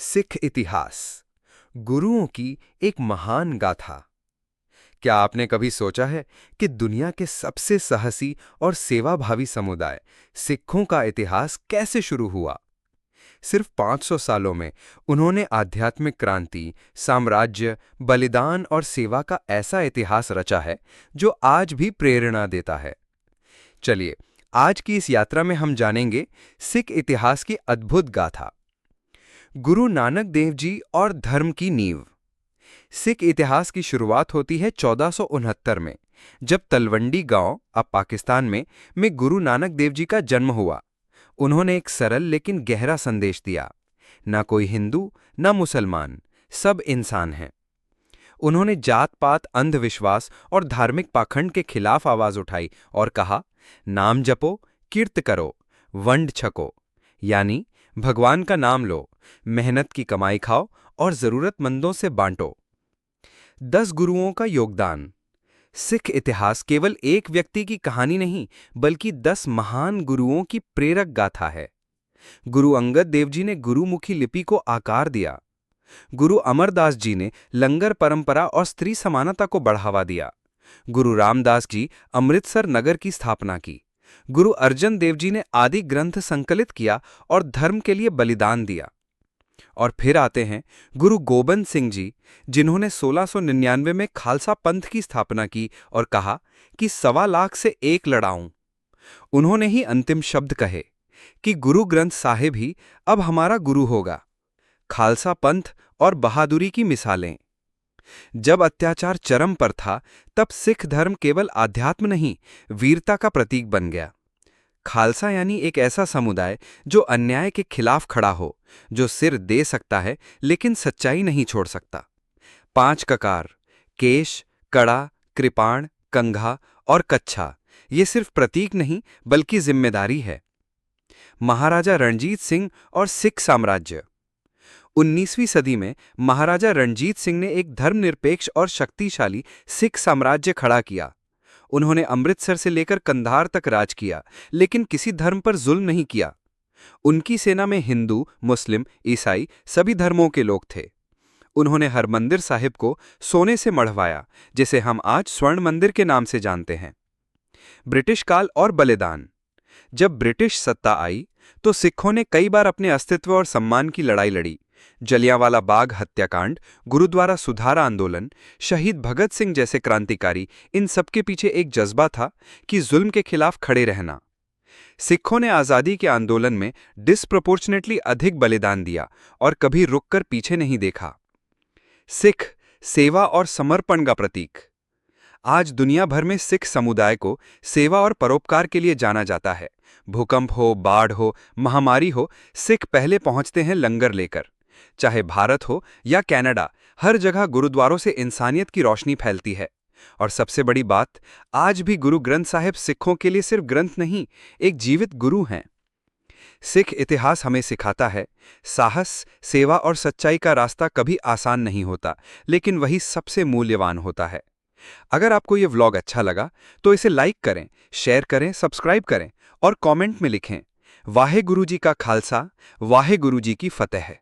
सिख इतिहास, गुरुओं की एक महान गाथा। क्या आपने कभी सोचा है कि दुनिया के सबसे साहसी और सेवाभावी समुदाय सिखों का इतिहास कैसे शुरू हुआ? सिर्फ 500 सालों में उन्होंने आध्यात्मिक क्रांति, साम्राज्य, बलिदान और सेवा का ऐसा इतिहास रचा है जो आज भी प्रेरणा देता है। चलिए, आज की इस यात्रा में हम जानेंगे सिख इतिहास की अद्भुत गाथा। गुरु नानक देव जी और धर्म की नींव। सिख इतिहास की शुरुआत होती है 1469 में, जब तलवंडी गांव, अब पाकिस्तान में गुरु नानक देव जी का जन्म हुआ। उन्होंने एक सरल लेकिन गहरा संदेश दिया, ना कोई हिंदू, ना मुसलमान, सब इंसान हैं। उन्होंने जात पात, अंधविश्वास और धार्मिक पाखंड के खिलाफ आवाज उठाई और कहा, नाम जपो, कीर्त करो, वंड छको, यानी भगवान का नाम लो, मेहनत की कमाई खाओ और जरूरतमंदों से बांटो। 10 गुरुओं का योगदान। सिख इतिहास केवल एक व्यक्ति की कहानी नहीं, बल्कि 10 महान गुरुओं की प्रेरक गाथा है। गुरु अंगद देव जी ने गुरुमुखी लिपि को आकार दिया। गुरु अमरदास जी ने लंगर परंपरा और स्त्री समानता को बढ़ावा दिया। गुरु रामदास जी अमृतसर नगर की स्थापना की। गुरु अर्जन देव जी ने आदि ग्रंथ संकलित किया और धर्म के लिए बलिदान दिया। और फिर आते हैं गुरु गोबिंद सिंह जी, जिन्होंने 1699 में खालसा पंथ की स्थापना की और कहा कि 1.25 लाख से एक लड़ाऊं। उन्होंने ही अंतिम शब्द कहे कि गुरु ग्रंथ साहिब ही अब हमारा गुरु होगा। खालसा पंथ और बहादुरी की मिसालें। जब अत्याचार चरम पर था, तब सिख धर्म केवल आध्यात्म नहीं, वीरता का प्रतीक बन गया। खालसा यानी एक ऐसा समुदाय जो अन्याय के खिलाफ खड़ा हो, जो सिर दे सकता है लेकिन सच्चाई नहीं छोड़ सकता। 5 ककार, केश, कड़ा, कृपाण, कंघा और कच्छा, ये सिर्फ प्रतीक नहीं बल्कि जिम्मेदारी है। महाराजा रणजीत सिंह और सिख साम्राज्य। 19वीं सदी में महाराजा रणजीत सिंह ने एक धर्मनिरपेक्ष और शक्तिशाली सिख साम्राज्य खड़ा किया। उन्होंने अमृतसर से लेकर कंधार तक राज किया, लेकिन किसी धर्म पर जुल्म नहीं किया। उनकी सेना में हिंदू, मुस्लिम, ईसाई सभी धर्मों के लोग थे। उन्होंने हरमंदिर साहिब को सोने से मढ़वाया, जिसे हम आज स्वर्ण मंदिर के नाम से जानते हैं। ब्रिटिश काल और बलिदान। जब ब्रिटिश सत्ता आई, तो सिखों ने कई बार अपने अस्तित्व और सम्मान की लड़ाई लड़ी। जलियांवाला बाग हत्याकांड, गुरुद्वारा सुधार आंदोलन, शहीद भगत सिंह जैसे क्रांतिकारी, इन सबके पीछे एक जज्बा था कि जुल्म के खिलाफ खड़े रहना। सिखों ने आज़ादी के आंदोलन में डिस्प्रोपोर्शनेटली अधिक बलिदान दिया और कभी रुककर पीछे नहीं देखा। सिख सेवा और समर्पण का प्रतीक। आज दुनिया भर में सिख समुदाय को सेवा और परोपकार के लिए जाना जाता है। भूकंप हो, बाढ़ हो, महामारी हो, सिख पहले पहुंचते हैं लंगर लेकर। चाहे भारत हो या कनाडा, हर जगह गुरुद्वारों से इंसानियत की रोशनी फैलती है। और सबसे बड़ी बात, आज भी गुरु ग्रंथ साहिब सिखों के लिए सिर्फ ग्रंथ नहीं, एक जीवित गुरु हैं। सिख इतिहास हमें सिखाता है, साहस, सेवा और सच्चाई का रास्ता कभी आसान नहीं होता, लेकिन वही सबसे मूल्यवान होता है। अगर आपको ये व्लॉग अच्छा लगा तो इसे लाइक करें, शेयर करें, सब्सक्राइब करें और कमेंट में लिखें, वाहे गुरु जी का खालसा, वाहे गुरु जी की फतेह।